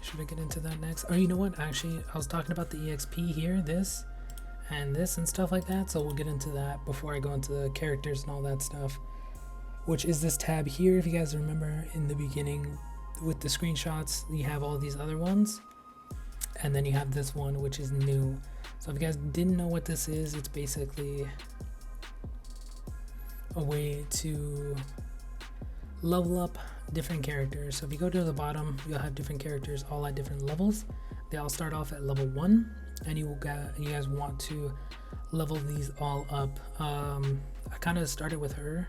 Should I get into that next? Oh, you know what? Actually, I was talking about the EXP here, this and stuff like that. So we'll get into that before I go into the characters and all that stuff, which is this tab here. If you guys remember in the beginning with the screenshots, you have all these other ones, and then you have this one, which is new. So if you guys didn't know what this is, it's basically a way to level up different characters. So if you go to the bottom, you'll have different characters all at different levels. They all start off at level 1, and you guys want to level these all up. I kind of started with her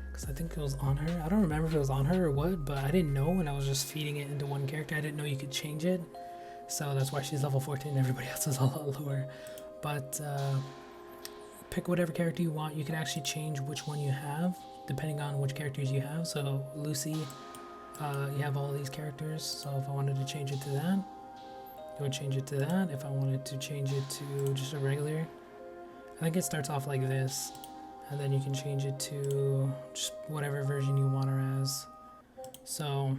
because I think it was on her. I don't remember if it was on her or what, but I didn't know, and I was just feeding it into one character. I didn't know you could change it, so that's why she's level 14 and everybody else is a lot lower. But pick whatever character you want. You can actually change which one you have depending on which characters you have. So Lucy, you have all these characters, so if I wanted to change it to that, I would change it to that. If I wanted to change it to just a regular, I think it starts off like this, and then you can change it to just whatever version you want her as. So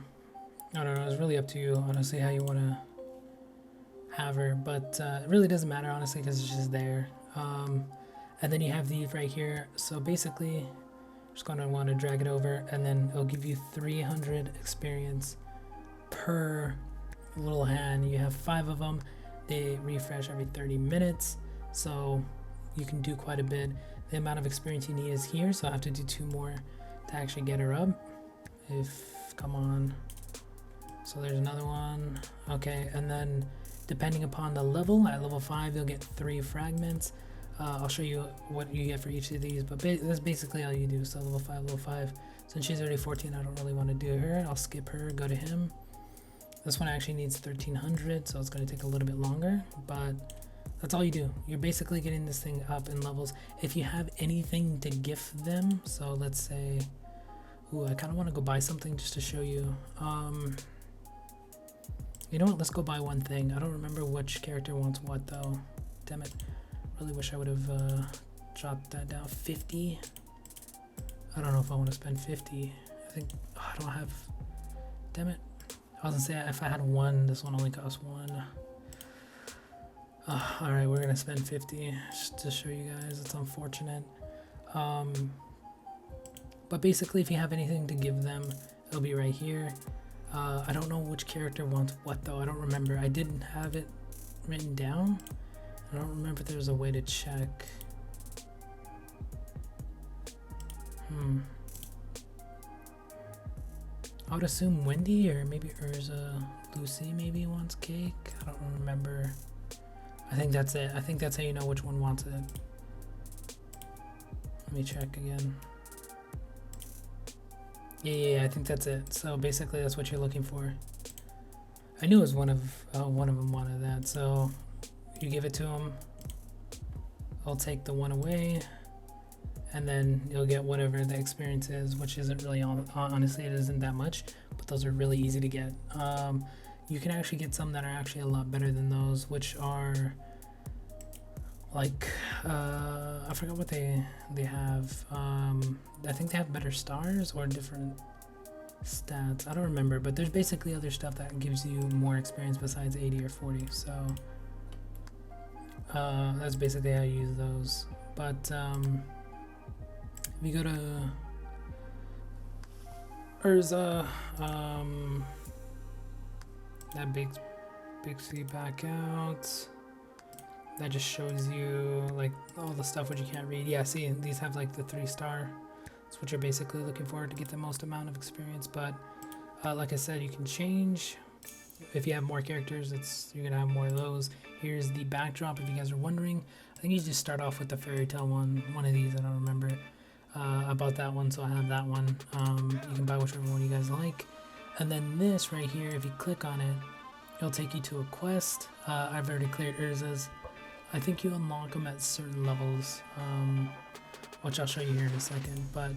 I don't know, it's really up to you honestly how you want to have her, but it really doesn't matter honestly because it's just there. And then you have these right here. So basically just going to want to drag it over, and then it'll give you 300 experience per little hand. You have 5 of them. They refresh every 30 minutes, so you can do quite a bit. The amount of experience you need is here, so I have to do 2 more to actually get her up. Come on. So there's another one. Okay, and then depending upon the level, at level 5 you'll get 3 fragments. I'll show you what you get for each of these, but that's basically all you do. So level 5. Since she's already 14, I don't really want to do her. I'll skip her, go to him. This one actually needs 1300, so it's going to take a little bit longer, but that's all you do. You're basically getting this thing up in levels. If you have anything to gift them, so let's say, ooh, I kind of want to go buy something just to show you. You know what, let's go buy one thing. I don't remember which character wants what though. Damn it. Really wish I would have dropped that down. 50. I don't know if I want to spend 50. I think I don't have. Damn it. I was gonna say if I had 1, this one only costs 1. All right, we're gonna spend 50 just to show you guys. It's unfortunate. But basically, if you have anything to give them, it'll be right here. I don't know which character wants what though. I don't remember. I didn't have it written down. I don't remember if there's a way to check. I would assume Wendy or maybe Urza. Lucy maybe wants cake. I don't remember. I think that's it. I think that's how you know which one wants it. Let me check again. Yeah, I think that's it. So basically that's what you're looking for. I knew it was one of them wanted that, so you give it to him. I'll take the 1 away, and then you'll get whatever the experience is, which isn't really honestly, it isn't that much, but those are really easy to get. You can actually get some that are actually a lot better than those, which are like I forgot what they have. I think they have better stars or different stats. I don't remember, but there's basically other stuff that gives you more experience besides 80 or 40. So that's basically how you use those. But if you go to Urza, that big C back out. That just shows you like all the stuff which you can't read. Yeah, see, these have like the 3-star. That's what you're basically looking for to get the most amount of experience. But like I said, you can change. If you have more characters, you're gonna have more of those. Here's the backdrop. If you guys are wondering, I think you just start off with the fairy tale one of these. I don't remember. I bought that one, so I have that one. You can buy whichever one you guys like. And then this right here, if you click on it, it'll take you to a quest. I've already cleared Urza's. I think you unlock them at certain levels, which I'll show you here in a second. But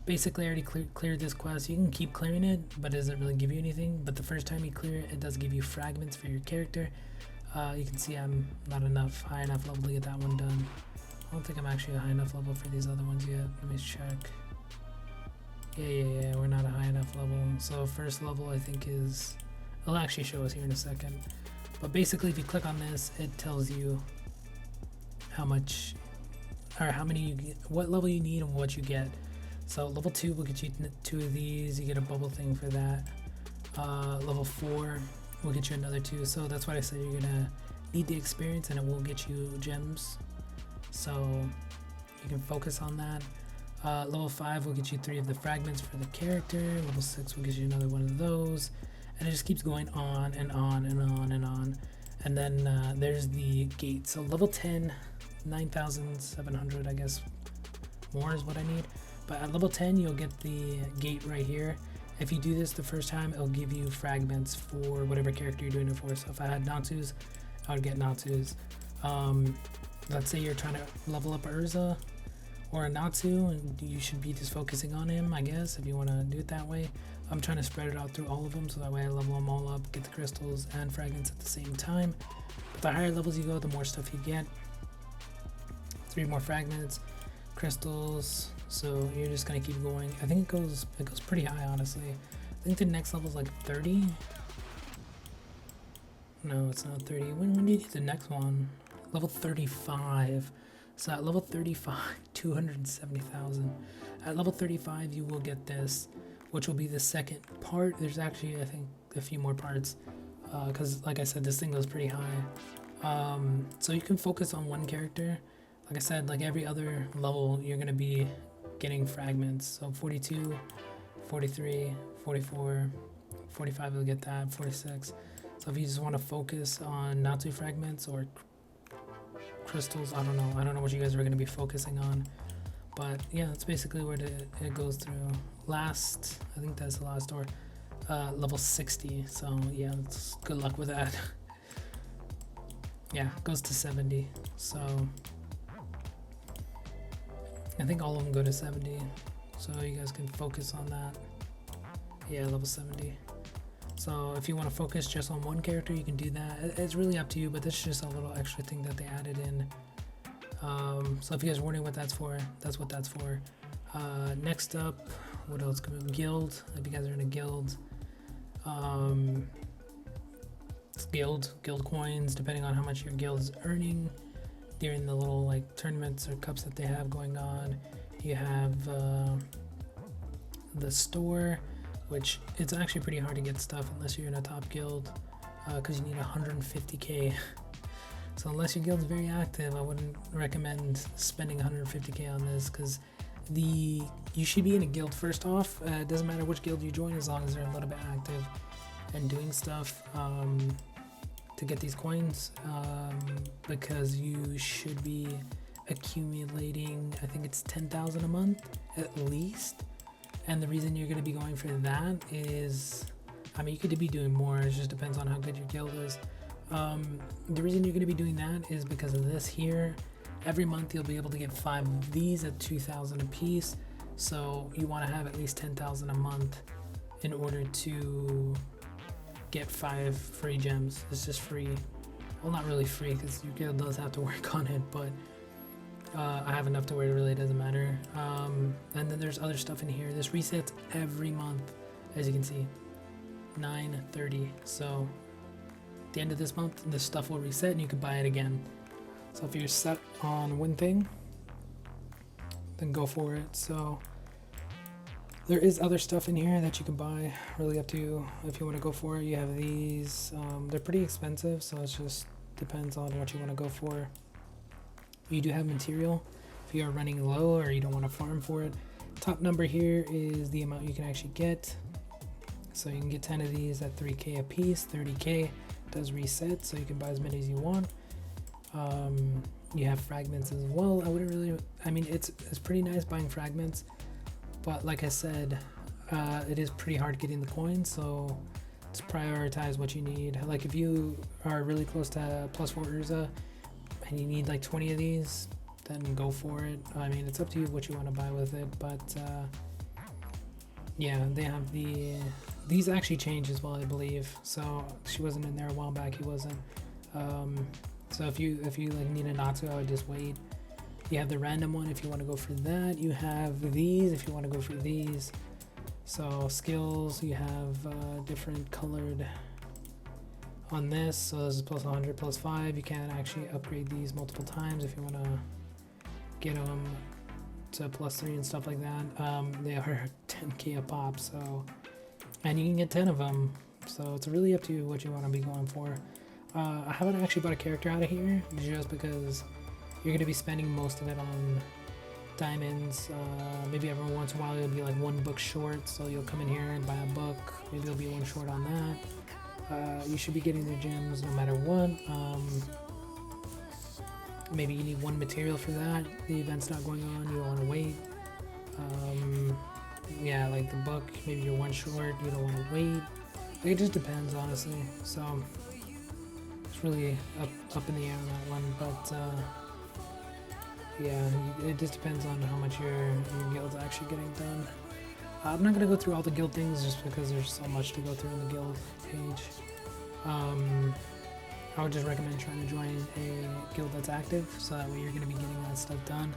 basically, I already cleared this quest. You can keep clearing it, but it doesn't really give you anything. But the first time you clear it, it does give you fragments for your character. You can see I'm not high enough level to get that one done. I don't think I'm actually a high enough level for these other ones yet. Let me check. Yeah, we're not a high enough level. So first level I think is It'll actually show us here in a second. But basically, if you click on this, it tells you how much, or how many you get, what level you need and what you get. So level 2 will get you 2 of these. You get a bubble thing for that. Level 4 will get you another 2. So that's why I said you're gonna need the experience, and it will get you gems. So you can focus on that. Level 5 will get you 3 of the fragments for the character. Level 6 will get you another 1 of those. And it just keeps going on and on and on and on. And then there's the gate. So level 10, 9,700, I guess more is what I need. But at level 10, you'll get the gate right here. If you do this the first time, it'll give you fragments for whatever character you're doing it for. So if I had Natsu's, I would get Natsu's. Let's say you're trying to level up Urza or a Natsu, and you should be just focusing on him, I guess, if you want to do it that way. I'm trying to spread it out through all of them, so that way I level them all up, get the crystals and fragments at the same time. But the higher levels you go, the more stuff you get. 3 more fragments, crystals, so you're just gonna keep going. I think it goes pretty high, honestly. I think the next level is like 30. No, it's not 30. When do you get the next one? Level 35. So at level 35, 270,000. At level 35, you will get this, which will be the second part. There's actually, I think, a few more parts, because like I said, this thing goes pretty high. So you can focus on one character. Like I said, like every other level, you're gonna be getting fragments. So 42, 43, 44, 45, you'll get that, 46. So if you just want to focus on Natsu fragments or crystals, I don't know what you guys are going to be focusing on, but yeah, that's basically where it goes through. Last, I think that's the last door, level 60. So yeah, good luck with that. Yeah, it goes to 70. So I think all of them go to 70, so you guys can focus on that. Yeah, level 70. So if you want to focus just on one character, you can do that. It's really up to you, but this is just a little extra thing that they added in. So if you guys are wondering what that's for, that's what that's for. Next up, what else? Guild. If you guys are in a guild, guild coins, depending on how much your guild is earning during the little like tournaments or cups that they have going on. You have the store, which it's actually pretty hard to get stuff unless you're in a top guild, because you need 150k. So unless your guild's very active, I wouldn't recommend spending 150k on this, because you should be in a guild first off. It doesn't matter which guild you join, as long as they're a little bit active and doing stuff to get these coins, because you should be accumulating, I think it's 10,000 a month at least. And the reason you're going to be going for that is, I mean, you could be doing more, it just depends on how good your guild is. The reason you're going to be doing that is because of this here. Every month you'll be able to get 5 of these at 2,000 a piece. So you want to have at least 10,000 a month in order to get 5 free gems. It's just free. Well, not really free, because your guild does have to work on it, but I have enough to where it really doesn't matter. And then there's other stuff in here. This resets every month, as you can see, 9/30. So at the end of this month, this stuff will reset and you can buy it again. So if you're set on one thing, then go for it. So there is other stuff in here that you can buy, really up to you if you want to go for it. You have these, they're pretty expensive, so it just depends on what you want to go for. You do have material if you are running low or you don't want to farm for it. Top number here is the amount you can actually get. So you can get 10 of these at 3k a piece. 30k does reset, so you can buy as many as you want. You have fragments as well. I mean, it's pretty nice buying fragments, but like I said, it is pretty hard getting the coins, so just prioritize what you need. Like if you are really close to +4 Urza and you need like 20 of these, then go for it. I mean, it's up to you what you want to buy with it, but yeah, they have these actually changed as well, I believe. So she wasn't in there a while back, he wasn't. So if you like need a Natsu, I would just wait. You have the random one if you want to go for that. You have these if you want to go for these. So skills, you have different colored on this. So this is plus 100, plus 5. You can actually upgrade these multiple times if you want to get them to plus 3 and stuff like that. They are 10k a pop, so, and you can get 10 of them. So it's really up to you what you want to be going for. I haven't actually bought a character out of here just because you're going to be spending most of it on diamonds. Maybe every once in a while you'll be like one book short, so you'll come in here and buy a book. Maybe you'll be one short on that. You should be getting the gems no matter what. Maybe you need one material for that. The event's not going on, you don't want to wait. Yeah, like the book, maybe you're one short, you don't want to wait. It just depends, honestly. So it's really up in the air on that one, but yeah, it just depends on how much your guild's actually getting done. I'm not gonna go through all the guild things just because there's so much to go through in the guild page. I would just recommend trying to join a guild that's active, so that way you're gonna be getting that stuff done,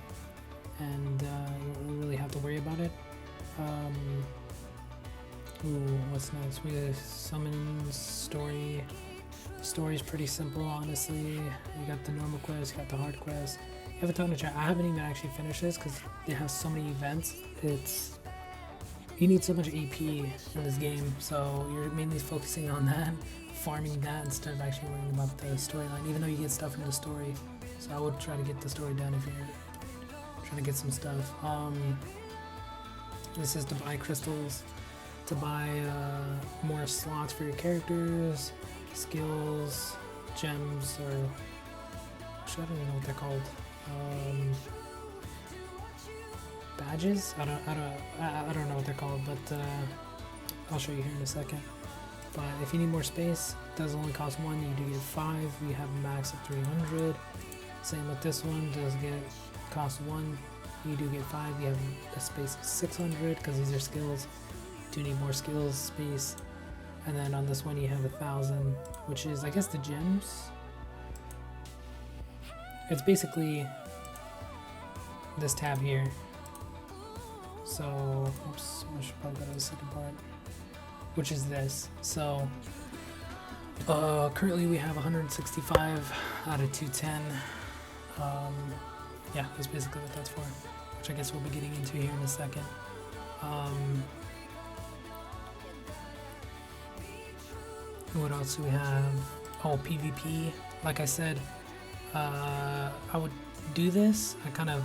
and you don't really have to worry about it. Ooh, what's next? We have summons, story. Story's pretty simple, honestly. You got the normal quest, you got the hard quest. You have a ton of chat. I haven't even actually finished this because they have so many events. You need so much AP in this game, so you're mainly focusing on that, farming that instead of actually worrying about the storyline, even though you get stuff from the story. So I would try to get the story done if you're trying to get some stuff. This is to buy crystals, to buy more slots for your characters, skills, gems, or actually I don't even know what they're called. Badges? I don't know what they're called, but I'll show you here in a second. But if you need more space, it does only cost 1. You do get 5. We have a max of 300. Same with this one. Does cost 1. You do get 5. You have a space of 600 because these are skills. Do need more skills space. And then on this one you have 1,000, which is, I guess, the gems. It's basically this tab here. So, oops, I should probably go to the second part, which is this. So, currently we have 165 out of 210. Yeah, that's basically what that's for, which I guess we'll be getting into here in a second. What else do we have? Oh, PvP. Like I said, I would do this. I kind of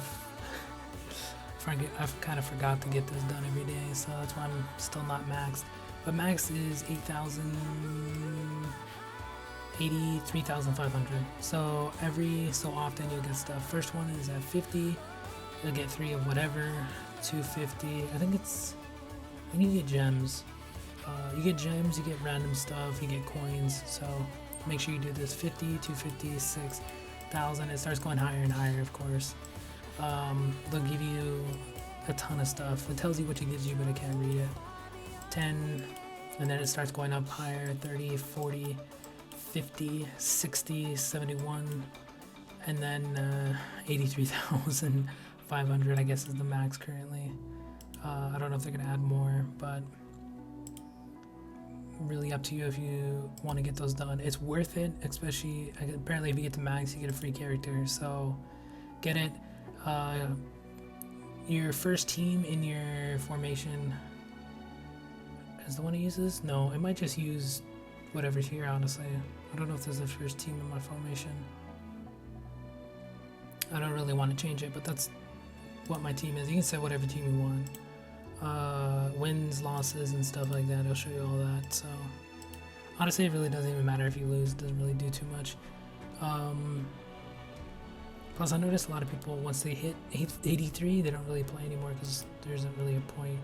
forgot to get this done every day, so that's why I'm still not maxed. But max is 83,500. So every so often you'll get stuff. First one is at 50. You'll get 3 of whatever. 250. I think you get gems. You get gems, you get random stuff, you get coins. So make sure you do this. 50, 250, 6,000. It starts going higher and higher, of course. They'll give you a ton of stuff. It tells you what it gives you, but I can't read it. 10, and then it starts going up higher. 30, 40, 50, 60, 71, and then 83,500, I guess, is the max currently. I don't know if they're gonna add more, but really up to you if you want to get those done. It's worth it, especially apparently if you get the max, you get a free character. So get it. Your first team in your formation is the one who uses? No, it might just use whatever's here, honestly. I don't know if there's a first team in my formation. I don't really want to change it, but that's what my team is. You can set whatever team you want. Wins, losses, and stuff like that. I'll show you all that. So honestly, it really doesn't even matter if you lose. It doesn't really do too much. Plus, I noticed a lot of people, once they hit 83, they don't really play anymore because there isn't really a point.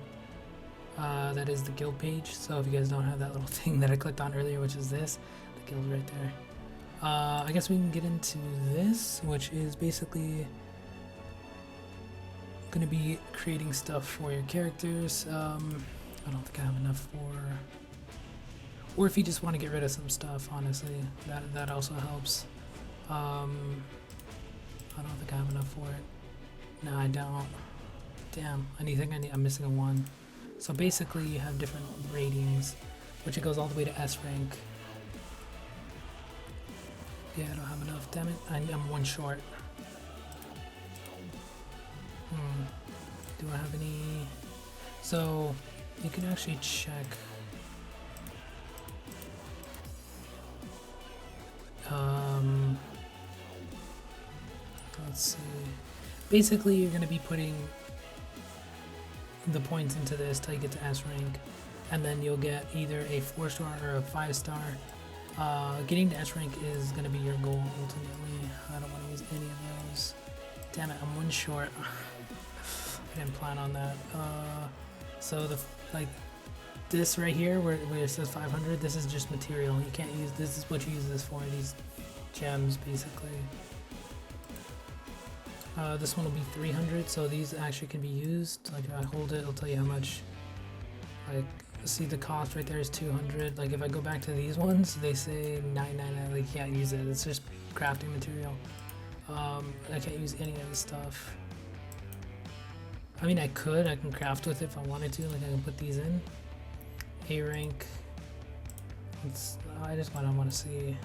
That is the guild page. So if you guys don't have that little thing that I clicked on earlier, which is this, the guild right there. I guess we can get into this, which is basically going to be creating stuff for your characters. I don't think I have enough for, or if you just want to get rid of some stuff, honestly, that also helps. I don't think I have enough for it. No, I don't. Damn, I'm missing a 1. So basically you have different ratings, which it goes all the way to S rank. Yeah, I don't have enough, damn it. I'm one short. Do I have any? So you can actually check. Let's see. Basically, you're going to be putting the points into this till you get to S rank, and then you'll get either a 4-star or a 5-star. Getting to S rank is going to be your goal ultimately. I don't want to use any of those. Damn it, I'm one short. I didn't plan on that. So the this right here where it says 500, this is just material. You can't use this. Is what you use this for. These gems basically. This one will be 300, so these actually can be used. Like if I hold it, it'll tell you how much. Like, see the cost right there is 200. Like if I go back to these ones, they say 999. Like you can't use it. It's just crafting material. I can't use any of this stuff. I mean, I can craft with it if I wanted to. Like I can put these in. A rank. I just want to see.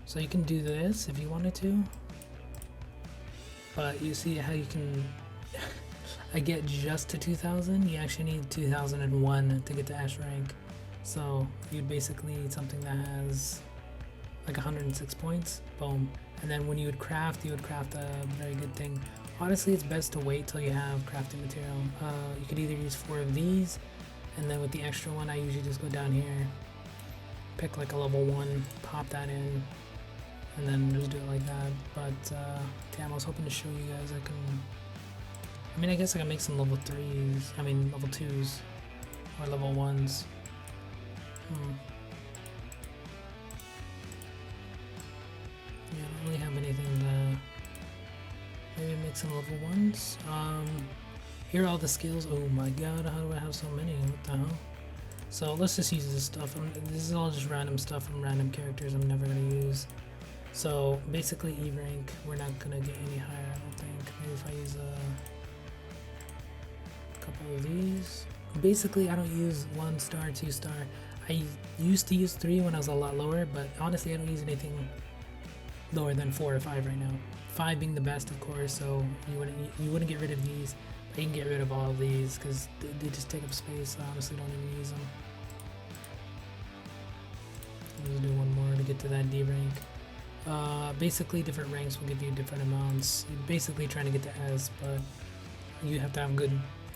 So you can do this if you wanted to. But you see how you can, I get just to 2000. You actually need 2001 to get to S rank. So you'd basically need something that has like 106 points, boom. And then when you would craft a very good thing. Honestly, it's best to wait till you have crafting material. You could either use 4 of these, and then with the extra one, I usually just go down here, pick like a level 1, pop that in, and then just do it like that. But damn, I was hoping to show you guys I mean, I guess I can make some level 3s, I mean level 2s, or level 1s. Yeah, I don't really have anything to maybe make some level 1s. Here are all the skills. Oh my god, how do I have so many? What the hell? So let's just use this stuff. This is all just random stuff from random characters I'm never going to use. So basically E rank, we're not going to get any higher, I don't think. Maybe if I use a couple of these. Basically I don't use 1-star, 2-star. I used to use 3 when I was a lot lower, but honestly I don't use anything lower than 4 or 5 right now. 5 being the best, of course, so you wouldn't get rid of these. But you can get rid of all of these because they just take up space, so I honestly don't even use them. Let's do one more to get to that D rank. Basically different ranks will give you different amounts. You're basically trying to get to S, but you have to have good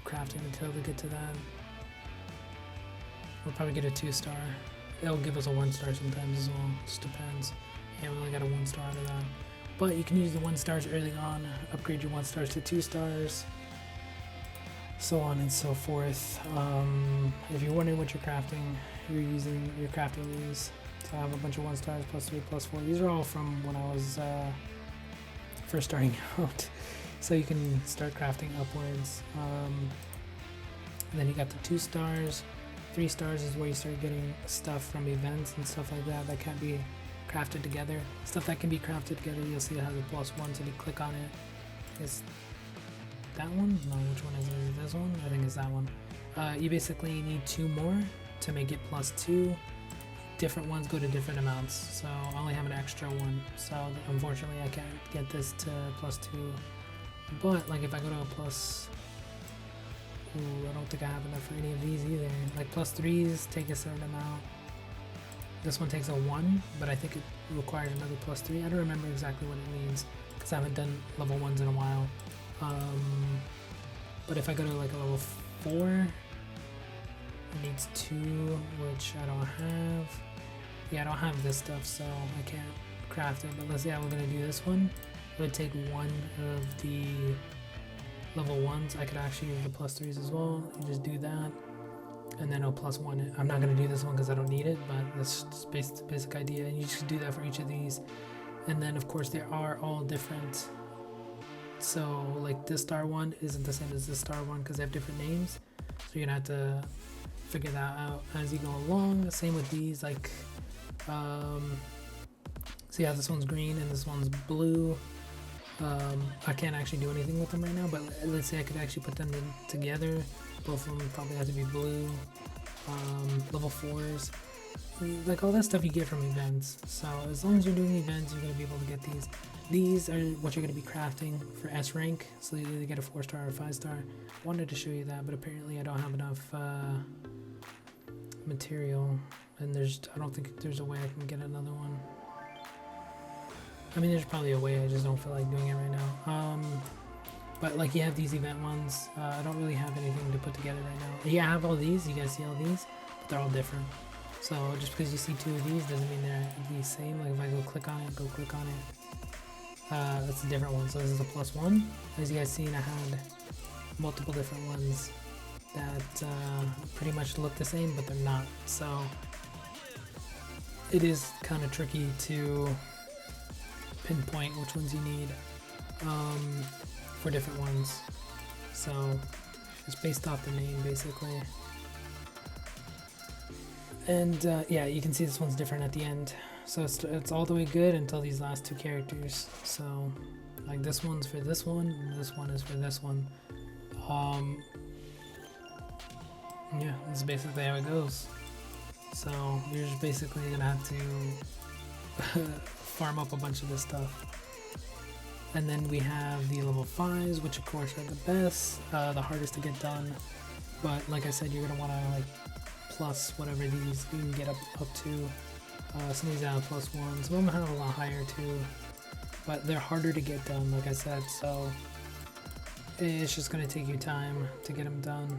crafting material to get to that. We'll probably get a 2-star. It'll give us a 1-star sometimes as well. Just depends. Yeah, we only got a 1-star out of that. But you can use the 1-stars early on, upgrade your 1-stars to 2-stars, so on and so forth. If you're wondering what you're crafting, you're crafting these. So I have a bunch of 1-stars, +3, +4. These are all from when I was first starting out. So you can start crafting upwards. And then you got the 2-stars. 3 stars is where you start getting stuff from events and stuff like that that can't be crafted together. Stuff that can be crafted together, you'll see it has a +1, so you click on it. Is that one? No, which one is it? Is it this one? I think it's that one. You basically need 2 more to make it +2. Different ones go to different amounts, so I only have an extra one, so unfortunately I can't get this to +2. But like if I go to a plus, ooh, I don't think I have enough for any of these either. Like +3s take a certain amount. This one takes a 1, but I think it requires another +3. I don't remember exactly what it means because I haven't done level 1s in a while. But if I go to like a level 4, it needs 2, which I don't have. Yeah, I don't have this stuff, so I can't craft it. But let's say I was gonna do this one. It would take 1 of the level 1s. I could actually use the +3s as well. You just do that. And then I'll +1 it. I'm not going to do this one because I don't need it, but that's just the basic idea. And you just do that for each of these. And then, of course, there are all different. So, like this star one isn't the same as this star one because they have different names. So you're going to have to figure that out as you go along. Same with these. Like, so yeah, this one's green and this one's blue. I can't actually do anything with them right now, but let's say I could actually put them together. Both of them probably have to be blue. Level 4s. like all that stuff you get from events. So as long as you're doing events, you're gonna be able to get these. These are what you're gonna be crafting for S rank. So you either get a 4-star or a 5-star. Wanted to show you that, but apparently I don't have enough material, and I don't think there's a way I can get another one. I mean, there's probably a way, I just don't feel like doing it right now. But like you have these event ones. I don't really have anything to put together right now. Yeah, I have all these. You guys see all these, but they're all different. So just because you see 2 of these doesn't mean they're the same. Like if I go click on it, that's a different one. So this is a +1. As you guys seen, I had multiple different ones that pretty much look the same, but they're not. So it is kind of tricky to pinpoint which ones you need for different ones. So it's based off the name basically. And yeah, you can see this one's different at the end. So it's all the way good until these last 2 characters. So like this one's for this one, and this one is for this one. Yeah, that's basically how it goes. So you're just basically gonna have to farm up a bunch of this stuff. And then we have the level 5s, which of course are the best, the hardest to get done. But like I said, you're gonna wanna like plus whatever these you can get up to. Some of these have +1, some of them have a lot higher too. But they're harder to get done, like I said, so it's just gonna take you time to get them done.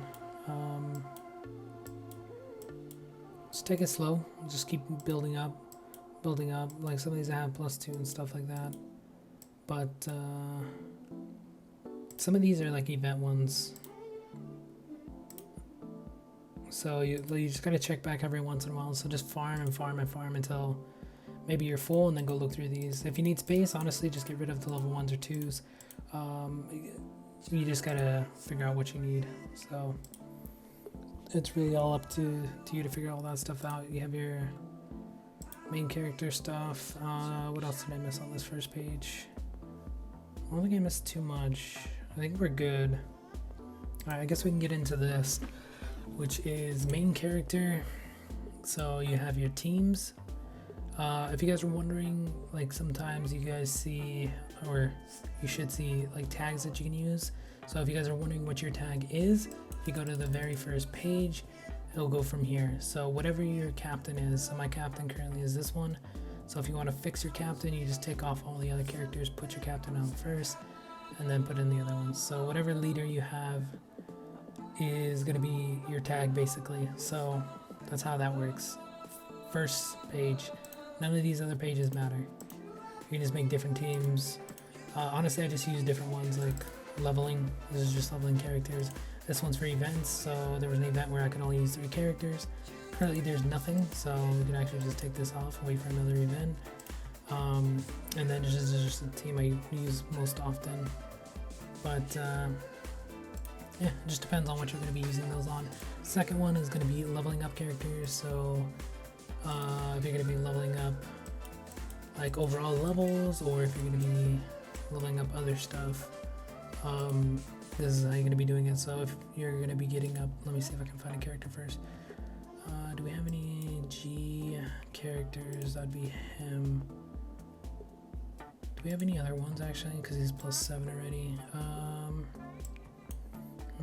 Just take it slow, just keep building up. Like some of these have +2 and stuff like that. But some of these are like event ones. So you just gotta check back every once in a while. So just farm until maybe you're full, and then go look through these. If you need space, honestly, just get rid of the level 1s or 2s. You just gotta figure out what you need. So it's really all up to you to figure all that stuff out. You have your main character stuff. What else did I miss on this first page? I don't think I missed too much. I think we're good. Alright, I guess we can get into this, which is main character. So you have your teams. If you guys are wondering, like sometimes you guys see, or you should see, like tags that you can use. So if you guys are wondering what your tag is, if you go to the very first page, it'll go from here. So whatever your captain is, so my captain currently is this one. So if you want to fix your captain, you just take off all the other characters, put your captain on first, and then put in the other ones. So whatever leader you have is going to be your tag basically. So that's how that works. First page. None of these other pages matter. You can just make different teams. Honestly, I just use different ones, like leveling. This is just leveling characters. This one's for events, so there was an event where I could only use 3 characters. Currently there's nothing, so we can actually just take this off and wait for another event. And then this is just a team I use most often. But yeah, it just depends on what you're going to be using those on. Second one is going to be leveling up characters. So if you're going to be leveling up like overall levels, or if you're going to be leveling up other stuff, this is how you're going to be doing it. So if you're going to be getting up, let me see if I can find a character first. Do we have any G characters? That'd be him. Do we have any other ones actually? Because he's +7 already.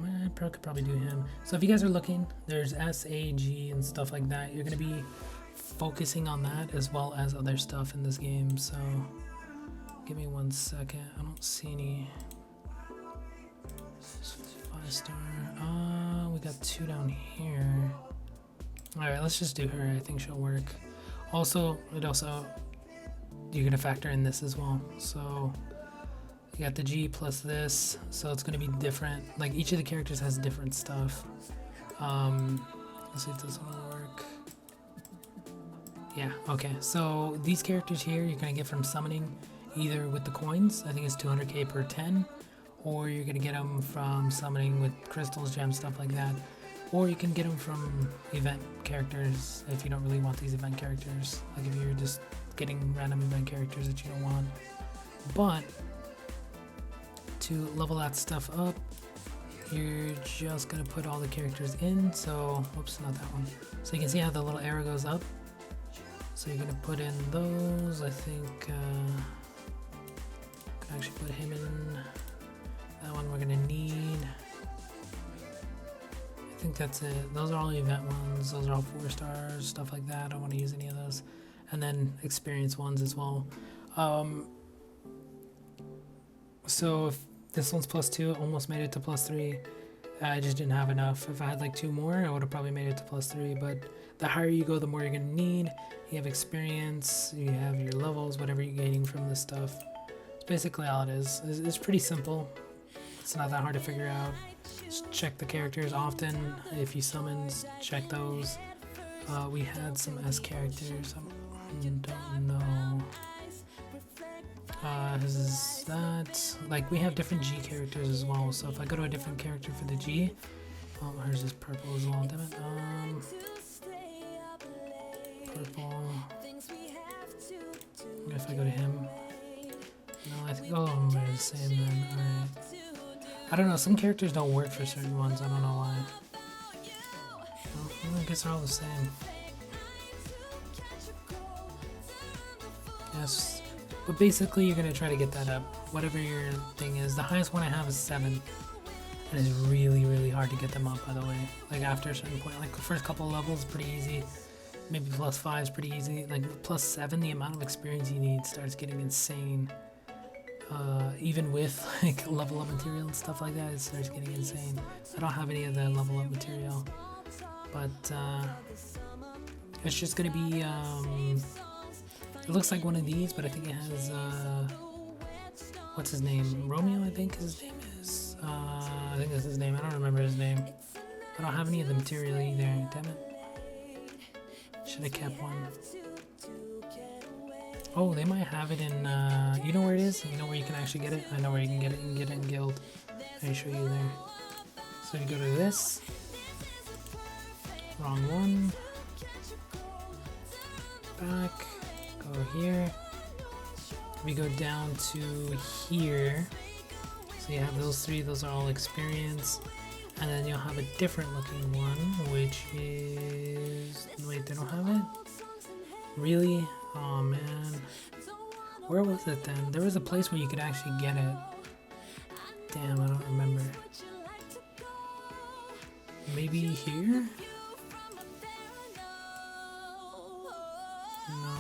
I could probably do him. So if you guys are looking, there's S, A, G, and stuff like that. You're going to be focusing on that as well as other stuff in this game. So give me 1 second. I don't see any 5-star. We got 2 down here. Alright, let's just do her. I think she'll work. Also, you're going to factor in this as well. So you got the G plus this, so it's going to be different. Like each of the characters has different stuff. Let's see if this one will work. Yeah, okay. So these characters here you're going to get from summoning either with the coins. I think it's 200k per 10. Or you're going to get them from summoning with crystals, gems, stuff like that. Or you can get them from event characters if you don't really want these event characters. Like if you're just getting random event characters that you don't want. But to level that stuff up, you're just gonna put all the characters in. So, oops, not that one. So you can see how the little arrow goes up. So you're gonna put in those. I think can actually put him in. That one we're gonna need. I think that's it. Those are all event ones. Those are all 4 stars, stuff like that. I don't want to use any of those. And then experience ones as well. So if this one's +2, almost made it to +3. I just didn't have enough. If I had like 2 more, I would have probably made it to +3. But the higher you go, the more you're gonna need. You have experience, you have your levels, whatever you're gaining from this stuff. It's basically all it is. It's pretty simple. It's not that hard to figure out. Just check the characters often. If you summons, check those. We had some S characters. I don't know. Is that like we have different G characters as well? So if I go to a different character for the G, oh, here's this purple as well. Damn it. Purple. If I go to him, no, I think all of them are the same then. Alright. I don't know, some characters don't work for certain ones, I don't know why. Well, I guess they're all the same. Yes, but basically you're gonna try to get that up, whatever your thing is. The highest one I have is 7. And it's really, really hard to get them up, by the way. Like after a certain point, like the first couple of levels, pretty easy. Maybe +5 is pretty easy. Like +7, the amount of experience you need starts getting insane. Even with like level up material and stuff like that, it starts getting insane. I don't have any of the level up material, but it's just gonna be it looks like one of these, but I think it has what's his name, Romeo, I think his name is. I think that's his name. I don't remember his name. I don't have any of the material either. Damn it, should have kept one. Oh, they might have it in, you know where it is? You know where you can actually get it? I know where you can get it. You can get it in Guild. I'll show you there. So you go to this. Wrong one. Back. Go here. We go down to here. So you have those 3. Those are all experience. And then you'll have a different looking one, which is... Wait, they don't have it? Really? Oh man, where was it then? There was a place where you could actually get it. Damn, I don't remember. Maybe here? No.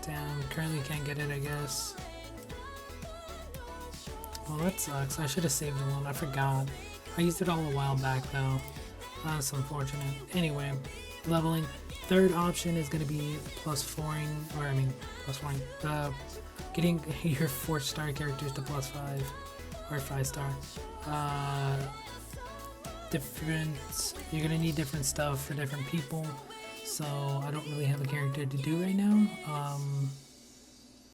Damn, currently can't get it, I guess. Well, that sucks. I should have saved the one. I forgot. I used it all a while back though. That's unfortunate. Anyway. Leveling. Third option is going to be +4ing, or I mean +4ing, getting your 4-star characters to +5 or 5-star. You're going to need different stuff for different people, so I don't really have a character to do right now.